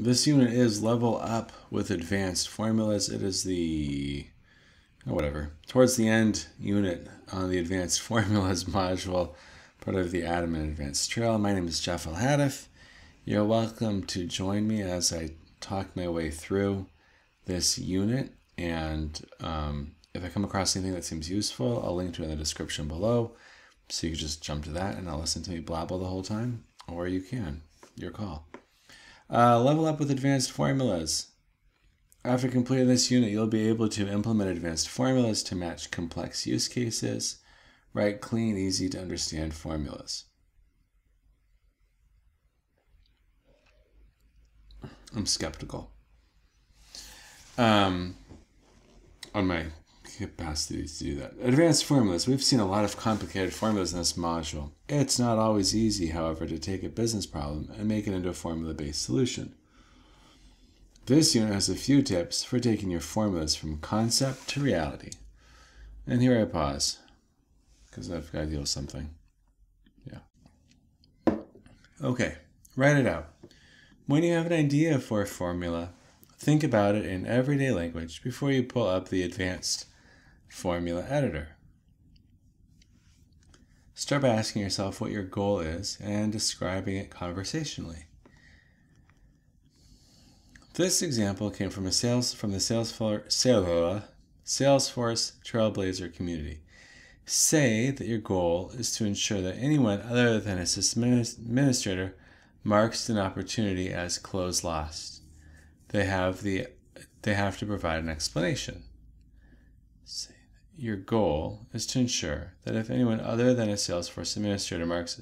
This unit is Level Up with Advanced Formulas. It is towards the end unit on the Advanced Formulas module, part of the Admin Advanced Trail. My name is Jeff Alhadeff. You're welcome to join me as I talk my way through this unit, and if I come across anything that seems useful, I'll link to it in the description below, so you can just jump to that and I'll listen to me blabble the whole time, or you can. Your call. Level Up with Advanced Formulas. After completing this unit, you'll be able to implement advanced formulas to match complex use cases, write clean, easy to understand formulas. I'm skeptical on my capacity to do that. Advanced formulas. We've seen a lot of complicated formulas in this module. It's not always easy, however, to take a business problem and make it into a formula-based solution. This unit has a few tips for taking your formulas from concept to reality. And here I pause, because I've got to deal with something. Yeah. Okay, write it out. When you have an idea for a formula, think about it in everyday language before you pull up the advanced formula editor. Start by asking yourself what your goal is and describing it conversationally. This example came from the Salesforce Trailblazer community. Say that your goal is to ensure that anyone other than a system administrator marks an opportunity as close lost. They have to provide an explanation. Say that your goal is to ensure that if anyone other than a Salesforce administrator marks,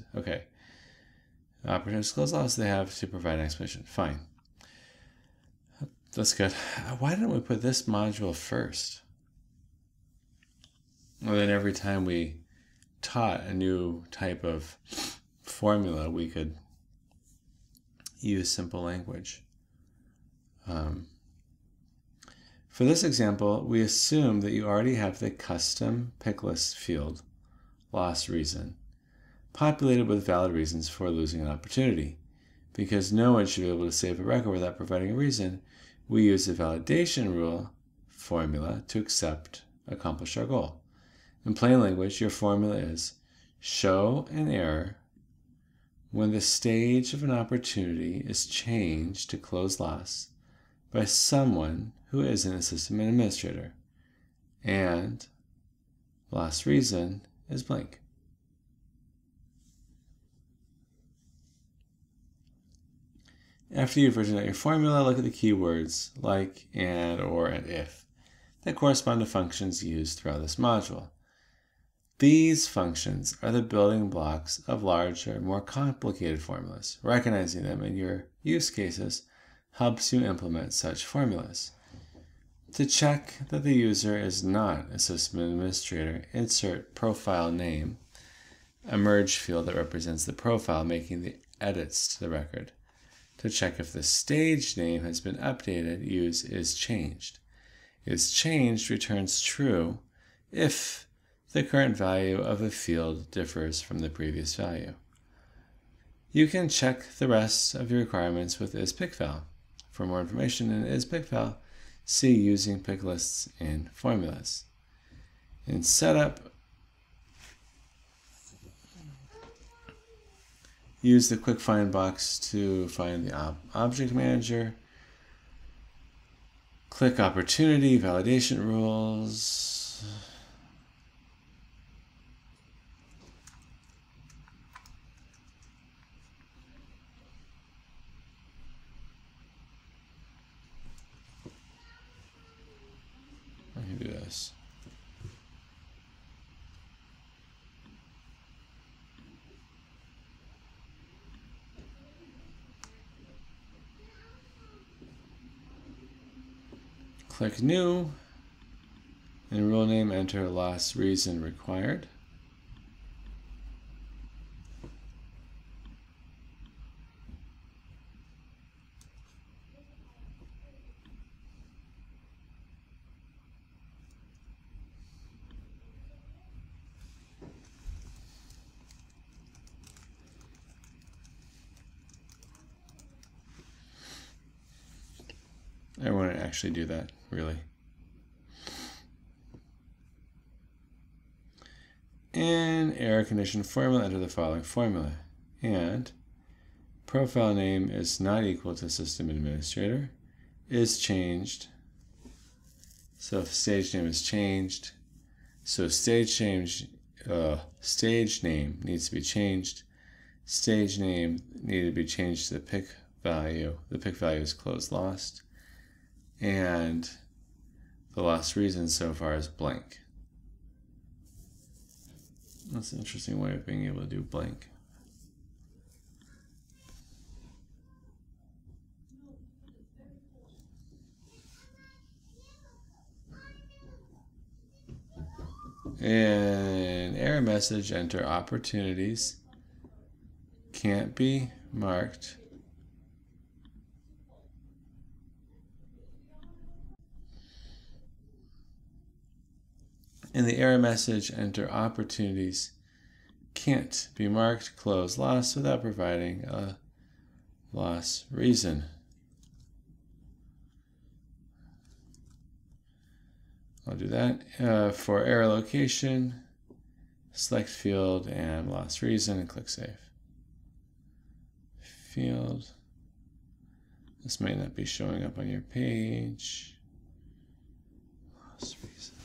opportunity is close lost, they have to provide an explanation. Fine. That's good. Why didn't we put this module first? Well, then every time we taught a new type of formula, we could use simple language. For this example, we assume that you already have the custom pick list field, loss reason, populated with valid reasons for losing an opportunity. Because no one should be able to save a record without providing a reason, we use the validation rule formula to accomplish our goal. In plain language, your formula is show an error when the stage of an opportunity is changed to close loss by someone who isn't a system administrator, and loss reason is blank. After you've written out your formula, look at the keywords like, and, or, and if that correspond to functions used throughout this module. These functions are the building blocks of larger, more complicated formulas. Recognizing them in your use cases helps you implement such formulas. To check that the user is not a system administrator, insert profile name, a merge field that represents the profile making the edits to the record. To check if the stage name has been updated, use isChanged. IsChanged returns true if the current value of a field differs from the previous value. You can check the rest of your requirements with isPickVal. For more information in isPickVal, see using pick lists in formulas. In setup, use the quick find box to find the object manager. Click opportunity, validation rules. I can do this. Click New. In rule name, enter loss reason required. I wouldn't actually do that, really. In error condition formula, enter the following formula. And profile name is not equal to system administrator is changed. So if stage name is changed, so stage name needs to be changed. Stage name needed to be changed to the pick value. The pick value is closed lost. And the lost reason so far is blank. That's an interesting way of being able to do blank. In error message, enter opportunities. Can't be marked. In the error message, enter opportunities. Can't be marked closed loss without providing a loss reason. I'll do that. For error location, select field and loss reason and click save. Field. This may not be showing up on your page. Loss reason.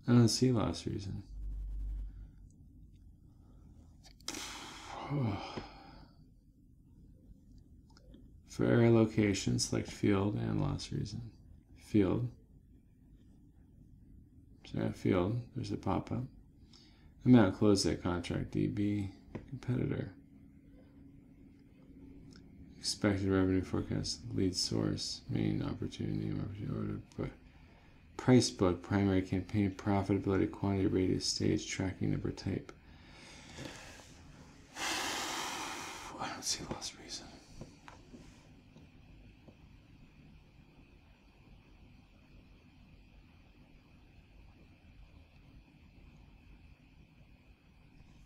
I don't see loss reason. For error location, select field and loss reason. Field. So I have field. There's a pop-up. Amount close that contract DB. Competitor. Expected revenue forecast. Lead source. Main opportunity. Order. Price book, primary campaign, profitability, quantity, radius, stage, tracking number, type. I don't see loss reason.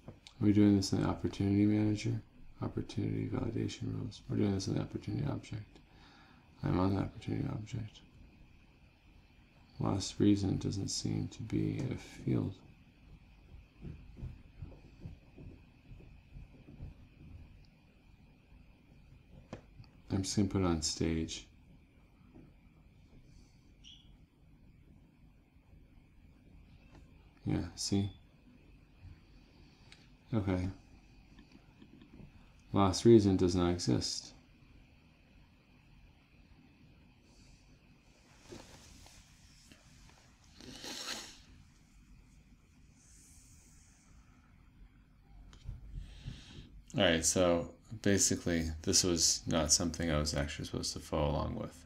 Are we doing this in the opportunity manager? Opportunity validation rules. We're doing this in the opportunity object. I'm on the opportunity object. Lost reason doesn't seem to be a field. I'm just going to put it on stage. Yeah, see? Okay. Lost reason does not exist. Alright, so basically this was not something I was actually supposed to follow along with.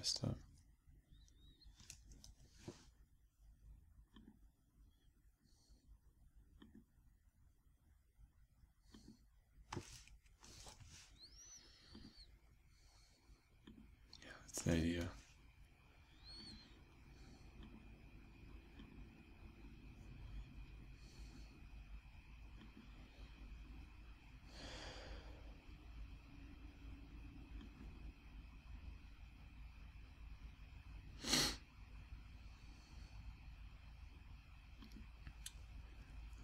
messed up. Yeah, that's the idea.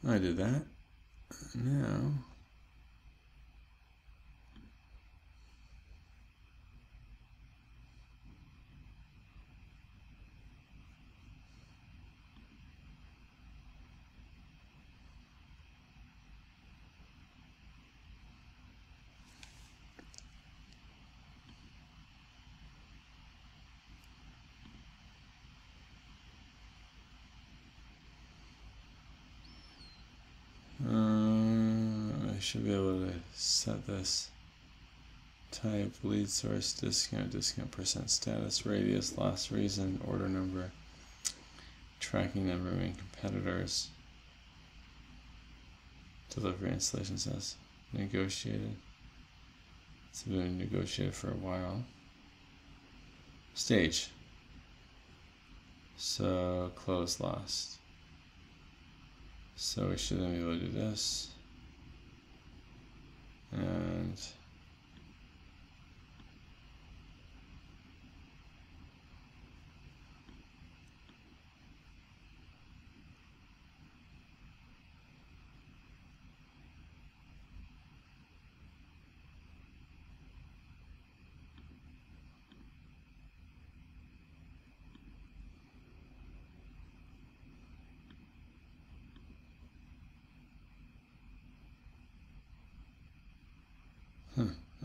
I did that. Now, I should be able to set this type, lead source, discount, percent status, radius, last reason, order number, tracking number, main competitors, delivery installation says negotiated. It's been negotiated for a while. Stage. So close lost. So we should then be able to do this. And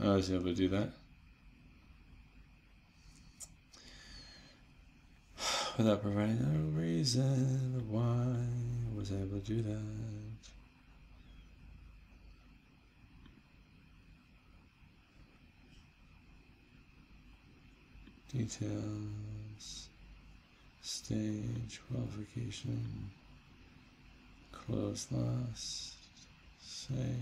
I was able to do that. Without providing a reason why was I able to do that. Details, stage, qualification, close lost, save.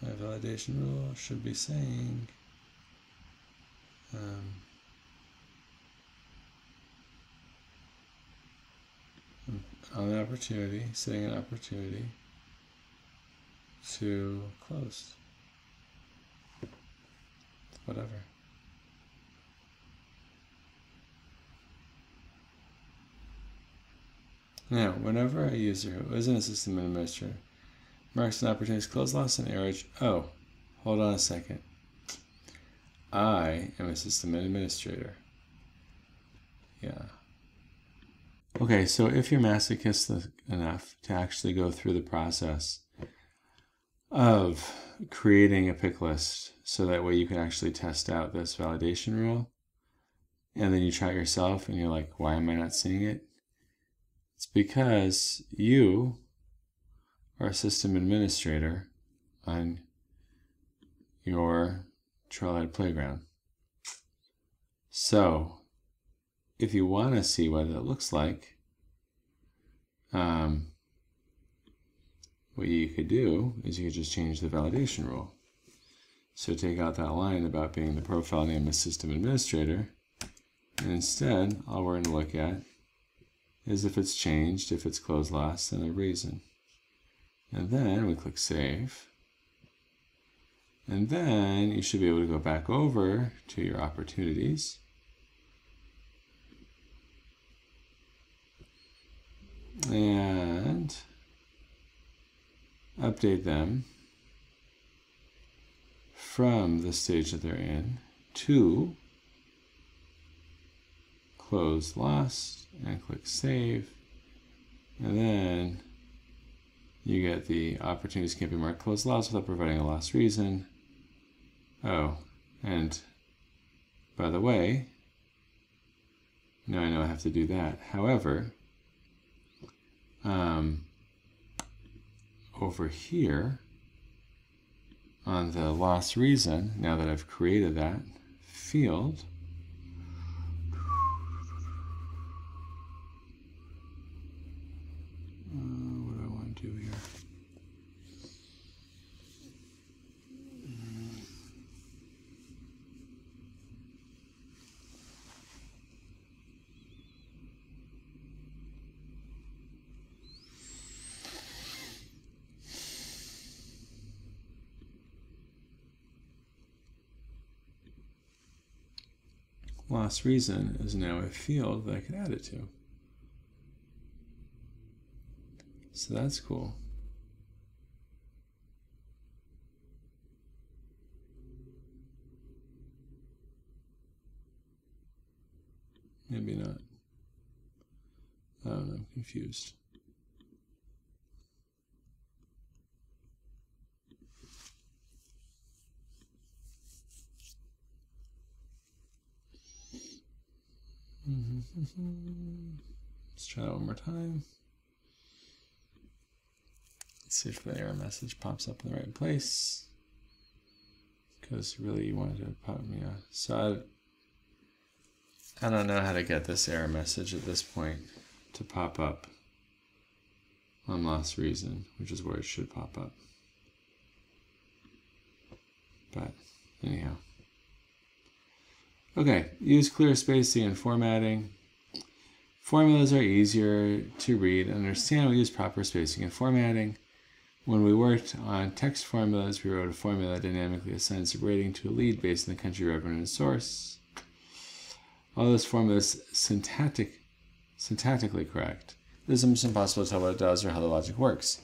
My validation rule should be saying on an opportunity, setting an opportunity to close. Whatever. Now, whenever a user who isn't a system administrator marks an opportunity as close lost and error, oh, hold on a second. I am a system administrator. Yeah. Okay, so if you're masochistic enough to actually go through the process of creating a pick list so that way you can actually test out this validation rule, and then you try it yourself and you're like, why am I not seeing it? It's because you are a system administrator on your Trailhead playground. So if you want to see what it looks like, what you could do is you could just change the validation rule. So take out that line about being the profile name as system administrator, and instead all we're going to look at is if it's changed, if it's closed lost, and a reason. And then we click save. And then you should be able to go back over to your opportunities. And update them from the stage that they're in to close lost and click save. And then you get the opportunities can't be marked closed lost without providing a lost reason. Oh, and by the way, now I know I have to do that. However, over here, on the loss reason, now that I've created that field, what do I want to do here? Loss reason is now a field that I can add it to. So that's cool. Maybe not. I don't know, I'm confused. Let's try that one more time. Let's see if the error message pops up in the right place. Because really you wanted to pop, yeah. So I don't know how to get this error message at this point to pop up on loss reason, which is where it should pop up. But anyhow. Okay, use clear spacing and formatting. Formulas are easier to read and understand. We use proper spacing and formatting. When we worked on text formulas, we wrote a formula that dynamically assigns a rating to a lead based on the country, revenue, and source. All this formula is syntactically correct. It is almost impossible to tell what it does or how the logic works.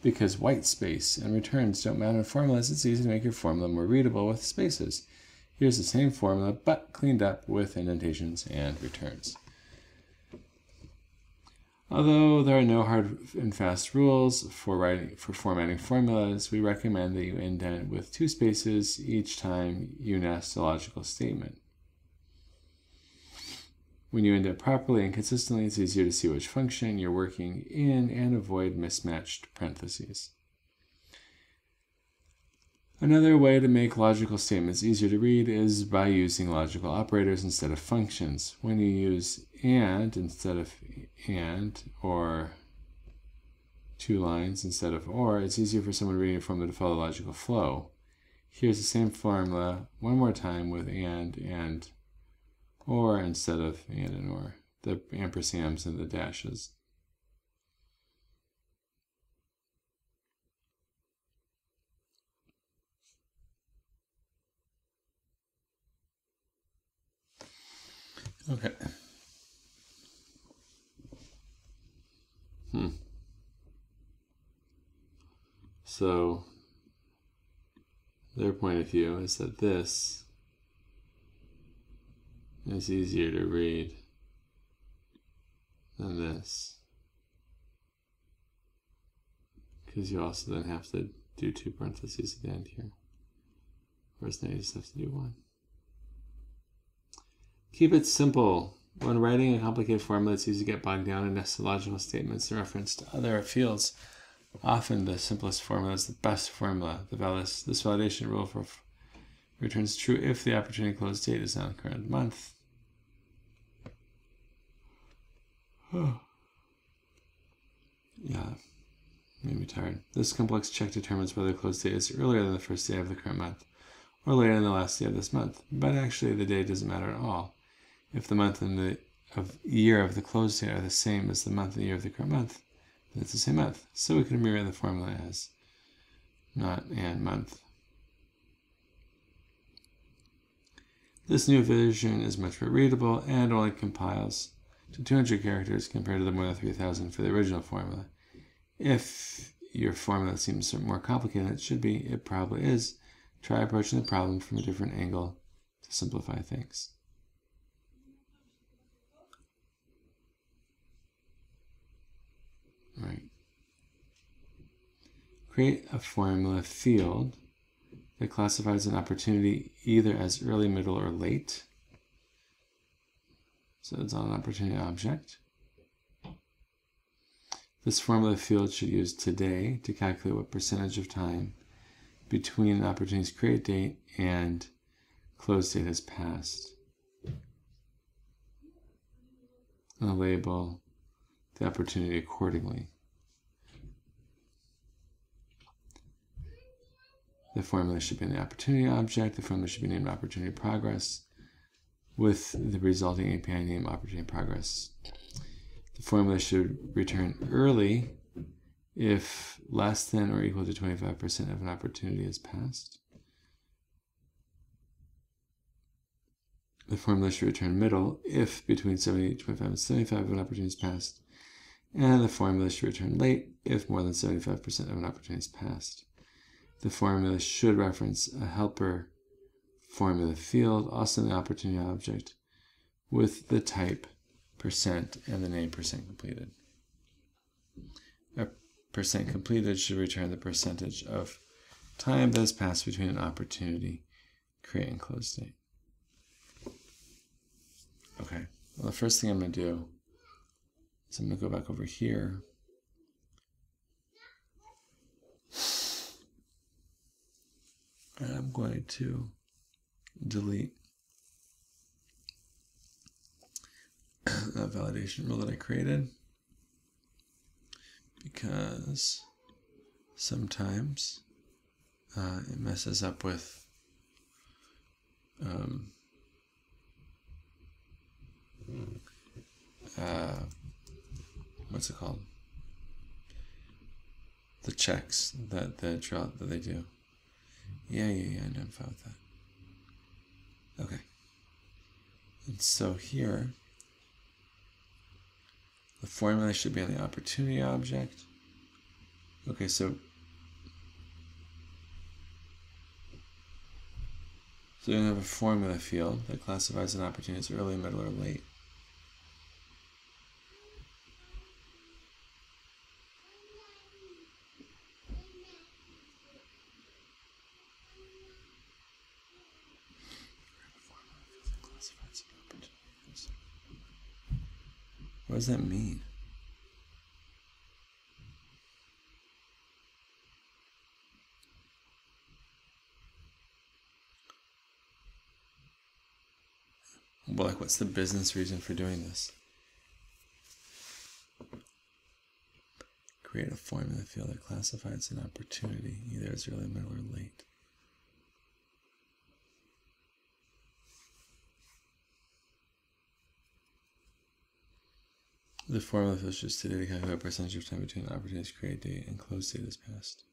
Because white space and returns don't matter in formulas, it's easy to make your formula more readable with spaces. Here's the same formula, but cleaned up with indentations and returns. Although there are no hard and fast rules for formatting formulas, we recommend that you indent with 2 spaces each time you nest a logical statement. When you indent properly and consistently, it's easier to see which function you're working in and avoid mismatched parentheses. Another way to make logical statements easier to read is by using logical operators instead of functions. When you use and instead of and, or 2 lines instead of or, it's easier for someone reading a formula to follow the logical flow. Here's the same formula one more time with and or instead of and or, the ampersands and the dashes. Okay. So their point of view is that this is easier to read than this, because you also then have to do 2 parentheses at the end here, whereas now you just have to do 1. Keep it simple. When writing a complicated formula, it's easy to get bogged down in nested logical statements and reference to other fields. Often the simplest formula is the best formula. This validation rule returns true if the opportunity close date is not the current month. Yeah, made me tired. This complex check determines whether the close date is earlier than the first day of the current month or later than the last day of this month. But actually the day doesn't matter at all. If the month and the year of the close date are the same as the month and year of the current month, then it's the same month. So we can rewrite the formula as not and month. This new version is much more readable and only compiles to 200 characters compared to the more than 3,000 for the original formula. If your formula seems more complicated than it should be, it probably is. Try approaching the problem from a different angle to simplify things. All right. Create a formula field that classifies an opportunity either as early, middle, or late. So it's on an opportunity object. This formula field should use today to calculate what percentage of time between an opportunity's create date and close date has passed. And I'll label the opportunity accordingly. The formula should be in the opportunity object. The formula should be named opportunity progress with the resulting API name opportunity progress. The formula should return early if less than or equal to 25% of an opportunity has passed. The formula should return middle if between 25 and 75 of an opportunity has passed. And the formula should return late if more than 75% of an opportunity has passed. The formula should reference a helper formula field, also in the opportunity object, with the type percent and the name percent completed. A percent completed should return the percentage of time that has passed between an opportunity create and close date. Okay, well, the first thing I'm going to do is I'm going to go back over here. And I'm going to delete that validation rule that I created, because sometimes it messes up with what's it called? The checks that they do. Yeah, I know, I'm fine with that. Okay. And so here, the formula should be on the opportunity object. Okay, so you're going to have a formula field that classifies an opportunity as early, middle, or late. What does that mean? Well, like, what's the business reason for doing this? Create a formula field that classifies an opportunity either as early, middle, or late. The formula field should state to calculate a percentage of time between the opportunity's create date and close date has passed.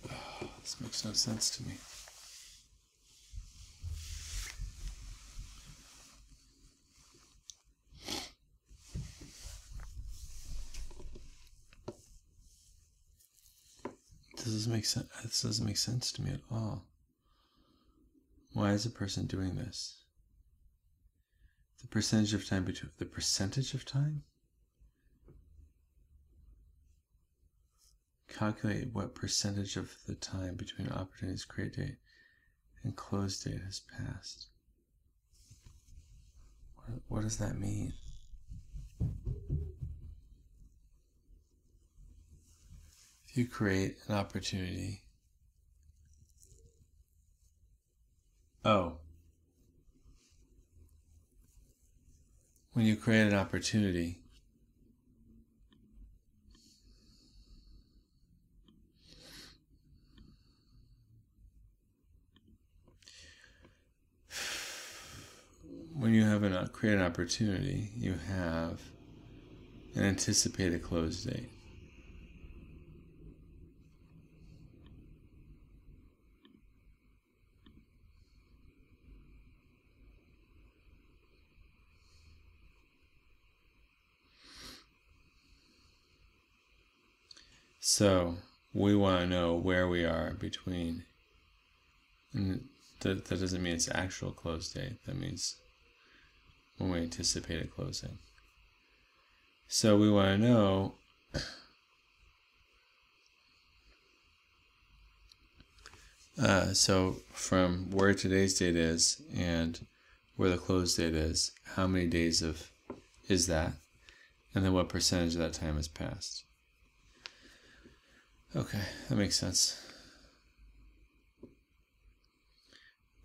Oh, this makes no sense to me. This doesn't make sense to me at all. Why is a person doing this? The percentage of time between the percentage of time? Calculate what percentage of the time between opportunity's create date and close date has passed. What does that mean? If you create an opportunity, when you create an opportunity, create an opportunity, you have an anticipated close date. So we want to know where we are between, and that doesn't mean it's actual close date. That means when we anticipate it closing. So we want to know so from where today's date is and where the close date is, how many days is that, and then what percentage of that time has passed. Okay, that makes sense.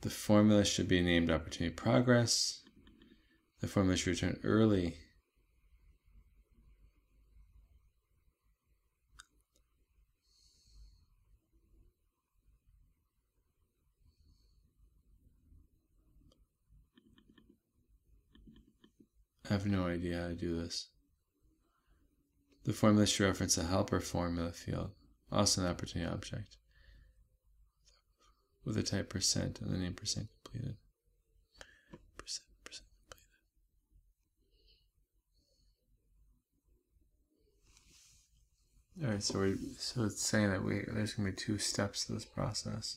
The formula should be named opportunity progress. The formula should return early. I have no idea how to do this. The formula should reference a helper formula field, also an opportunity object, with the type percent and the name percent completed. Percent completed. All right, so it's saying that there's going to be 2 steps to this process.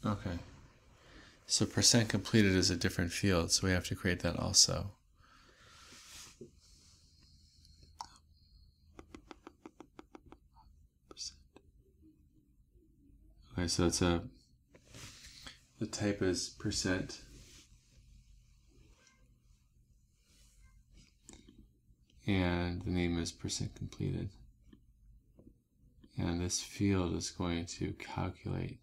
Okay, so percent completed is a different field, so we have to create that also. Okay, so the type is percent. And the name is percent completed. And this field is going to calculate.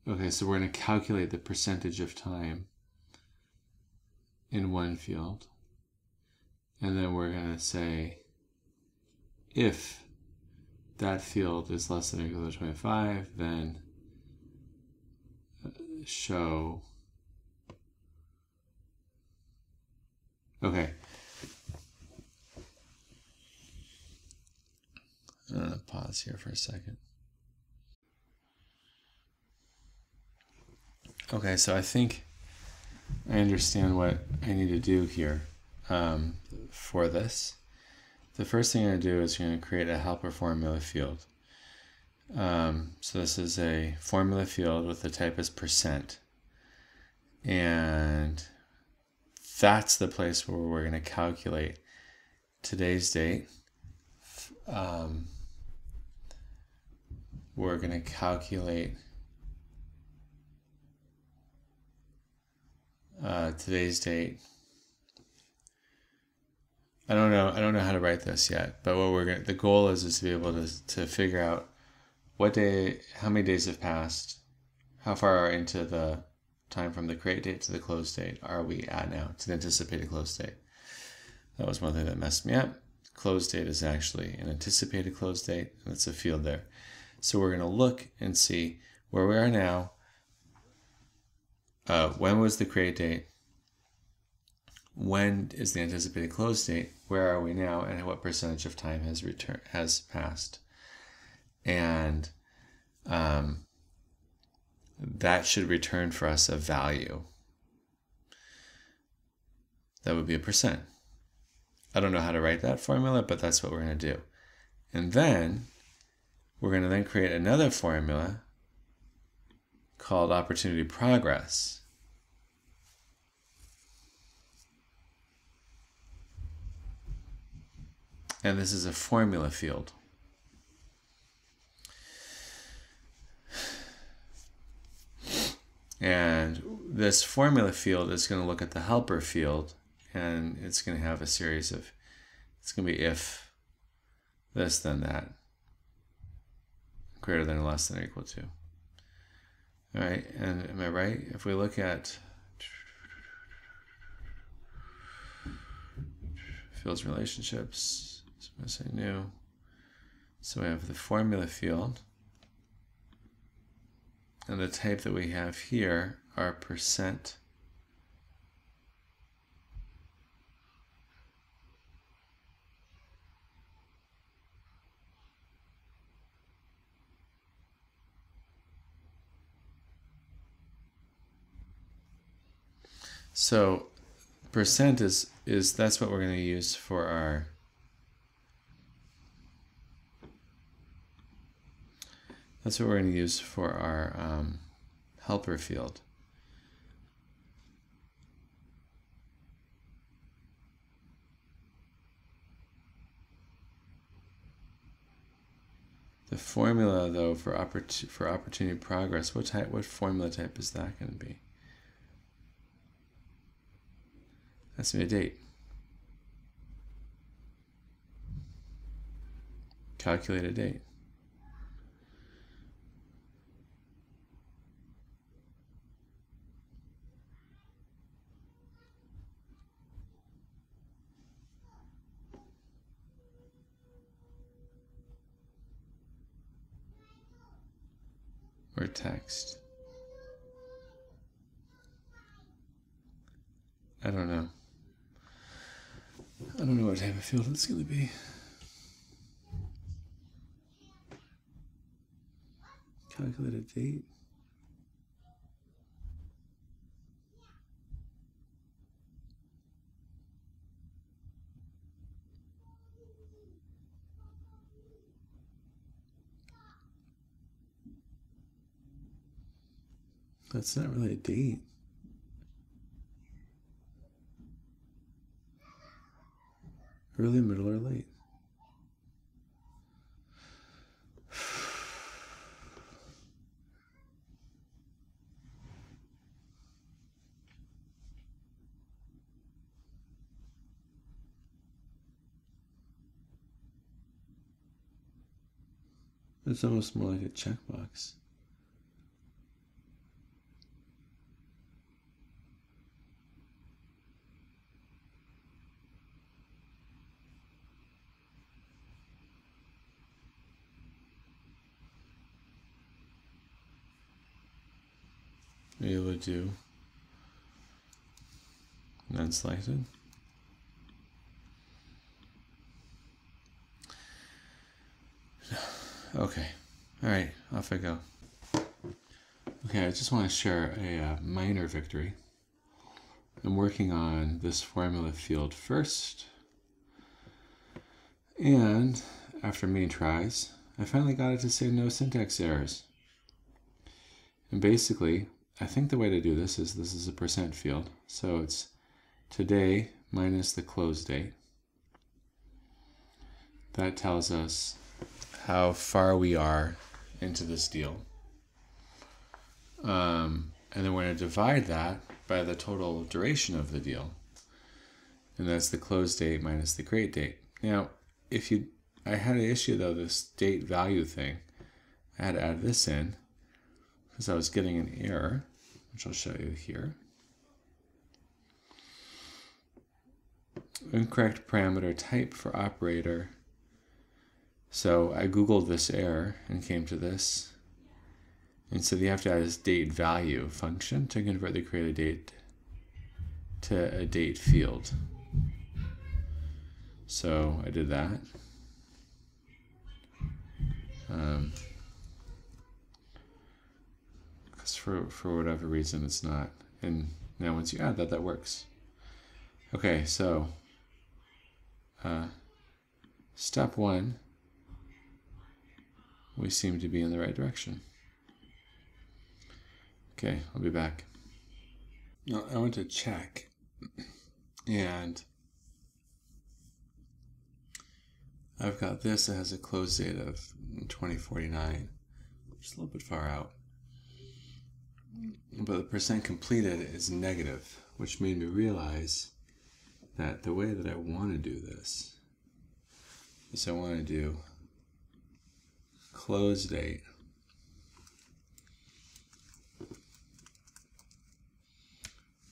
Okay, so we're going to calculate the percentage of time in one field. And then we're going to say, if that field is less than or equal to 25, then show. Okay. I'm going to pause here for a second. Okay, so I think I understand what I need to do here for this. The first thing I'm going to do is going to create a helper formula field. So this is a formula field with the type as percent. And that's the place where we're going to calculate today's date. We're going to calculate today's date. I don't know how to write this yet, but what the goal is to be able to figure out how many days have passed, how far into the time from the create date to the close date are we at now, to the anticipated close date. That was one thing that messed me up. Close date is actually an anticipated close date, and it's a field there. So we're going to look and see where we are now. When was the create date? When is the anticipated close date? Where are we now? And what percentage of time has passed? And that should return for us a value. That would be a percent. I don't know how to write that formula, but that's what we're going to do. And then we're going to then create another formula called opportunity progress. And this is a formula field. And this formula field is going to look at the helper field, and it's going to have a series of, it's going to be if this, then that, greater than or less than or equal to. All right, and am I right? If we look at fields relationships, so I'm going to say new. So we have the formula field. And the type that we have here are percent. So percent is that's what we're going to use for That's what we're going to use for our helper field. The formula, though, for opportunity progress, what formula type is that going to be? That's going to be a date. Calculate a date. Or text. I don't know. I don't know what type of field it's going to be. Calculate a date. That's not really a date. Early, middle, or late. It's almost more like a checkbox. Are you able to do unselected? Okay, all right, off I go. Okay, I just want to share a minor victory. I'm working on this formula field first, and after many tries, I finally got it to say no syntax errors. And basically, I think the way to do this is a percent field. So it's today minus the close date. That tells us how far we are into this deal. And then we're going to divide that by the total duration of the deal. And that's the close date minus the create date. Now, I had an issue though, this date value thing. I had to add this in because I was getting an error, which I'll show you here. Incorrect parameter type for operator. So I Googled this error and came to this. And so you have to add this date value function to convert the created date to a date field. So I did that. Because for whatever reason it's not. And now once you add that, that works. Okay, so step one, we seem to be in the right direction. Okay, I'll be back. Now, I went to check, and I've got this that has a close date of 2049, which is a little bit far out. But the percent completed is negative, which made me realize that the way that I want to do this is I want to do close date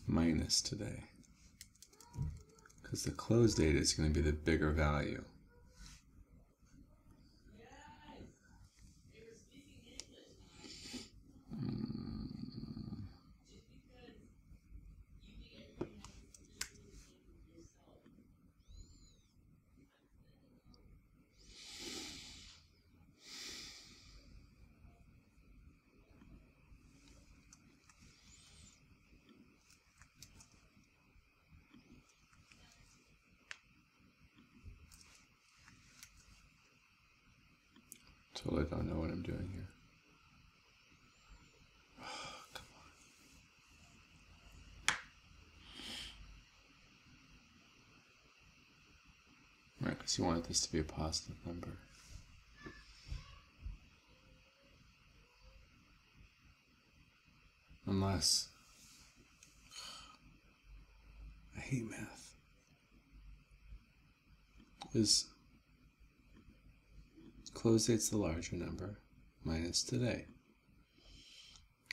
minus today, because the close date is going to be the bigger value. Totally don't know what I'm doing here. because you want this to be a positive number. Unless, I hate math, is close date's the larger number minus today.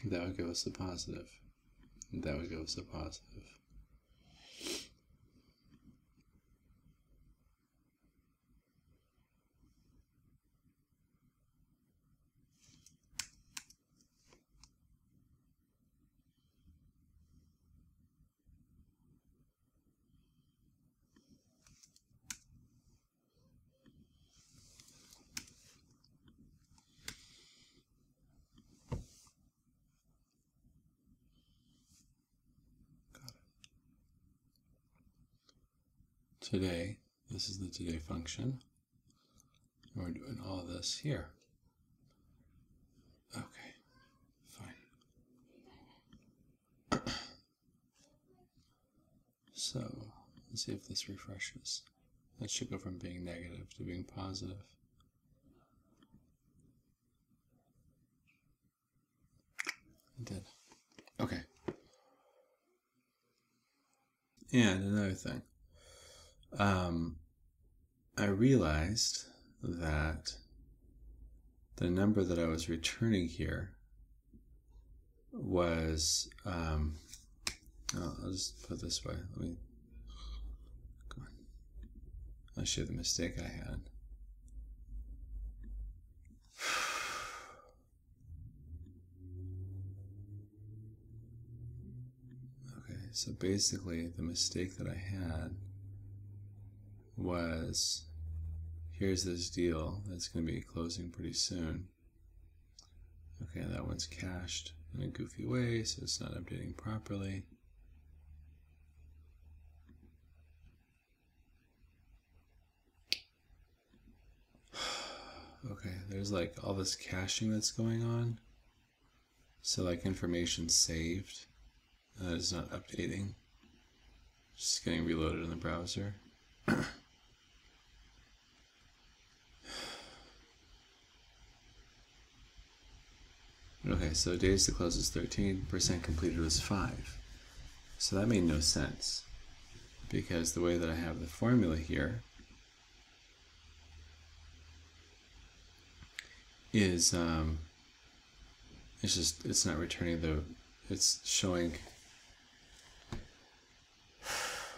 That would give us a positive. That would give us a positive. Today, this is the today function. And we're doing all this here. Okay, fine. So, let's see if this refreshes. That should go from being negative to being positive. It did. Okay. And another thing. I realized that the number that I was returning here was, I'll just put it this way. Let me, come on. I'll show you the mistake I had. Okay, so basically the mistake that I had was, here's this deal that's going to be closing pretty soon. Okay, that one's cached in a goofy way, so it's not updating properly. Okay, there's like all this caching that's going on. So like information saved, that is not updating. Just getting reloaded in the browser. Okay, so days to close is 13%, completed was 5. So that made no sense, because the way that I have the formula here is, it's not returning it's showing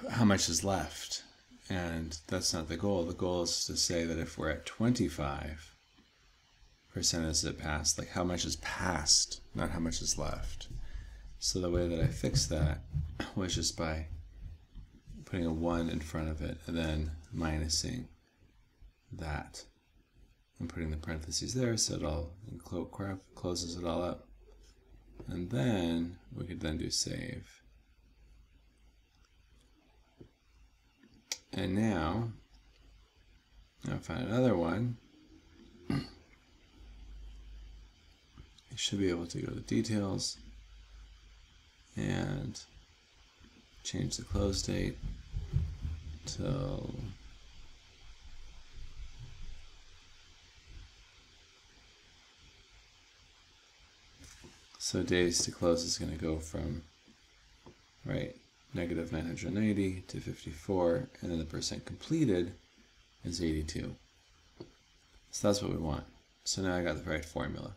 how much is left, and that's not the goal. The goal is to say that if we're at 25%, as it passed, like how much is passed, not how much is left. So the way that I fixed that was just by putting a 1 in front of it and then minusing that and putting the parentheses there, so it all closes it all up. And then we could then do save. And now I'll find another one. You should be able to go to details and change the close date till so days to close is going to go from negative 990 to 54, and then the percent completed is 82. So that's what we want. So now I got the right formula.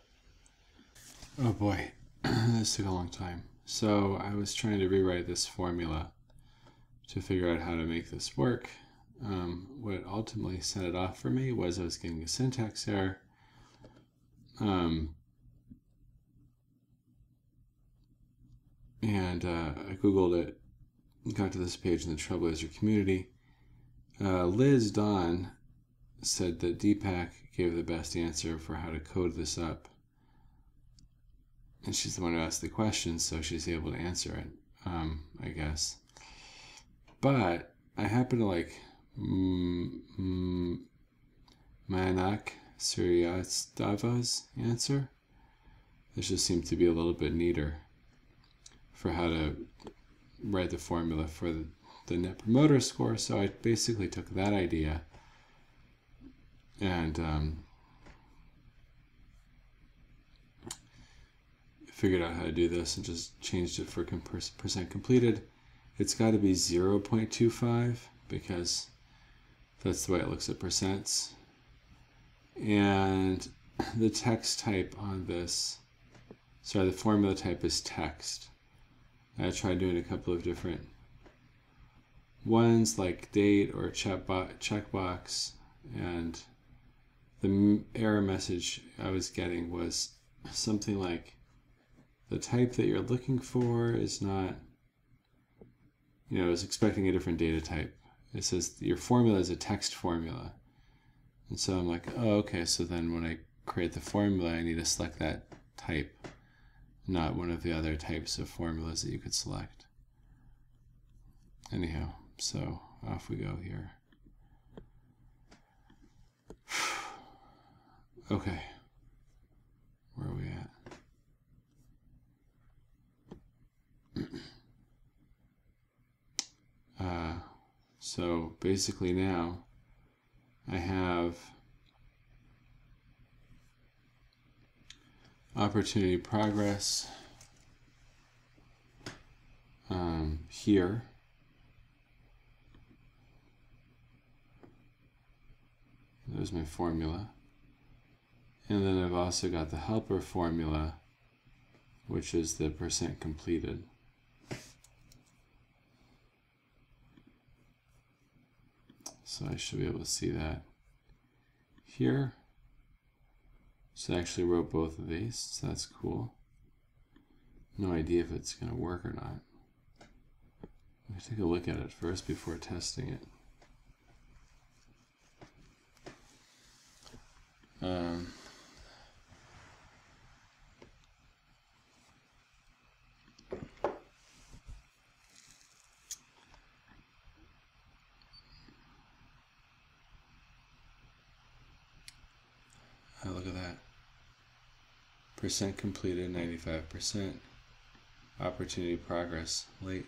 Oh boy, this took a long time. So I was trying to rewrite this formula to figure out how to make this work. What ultimately set it off for me was I was getting a syntax error. And I Googled it, got to this page in the Trailblazer community. Liz Dawn said that Deepak gave the best answer for how to code this up. And she's the one who asked the question, so she's able to answer it, I guess. But I happen to like Mayanak Suryastava's answer. This just seemed to be a little bit neater for how to write the formula for the Net Promoter Score. So I basically took that idea and figured out how to do this and just changed it for percent completed. It's got to be 0.25 because that's the way it looks at percents. And the text type on this, sorry, the formula type is text. I tried doing a couple of different ones like date or checkbox, and the error message I was getting was something like the type that you're looking for is not, I was expecting a different data type. It says your formula is a text formula. And so I'm like, oh, okay, so then when I create the formula, I need to select that type, not one of the other types of formulas that you could select. Anyhow, so off we go here. Okay, where are we at? So basically now I have opportunity progress here. There's my formula. And then I've also got the helper formula, which is the percent completed. So I should be able to see that here. So I actually wrote both of these, so that's cool. No idea if it's going to work or not. Let me take a look at it first before testing it. Look at that. Percent completed, 95%. Opportunity progress, late.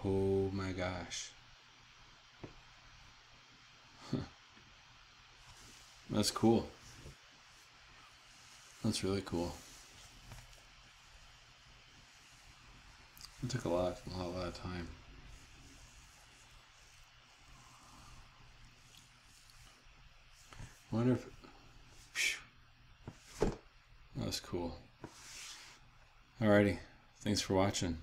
Oh my gosh. Huh. That's cool. That's really cool. It took a lot of time. I wonder if... That was cool. Alrighty, thanks for watching.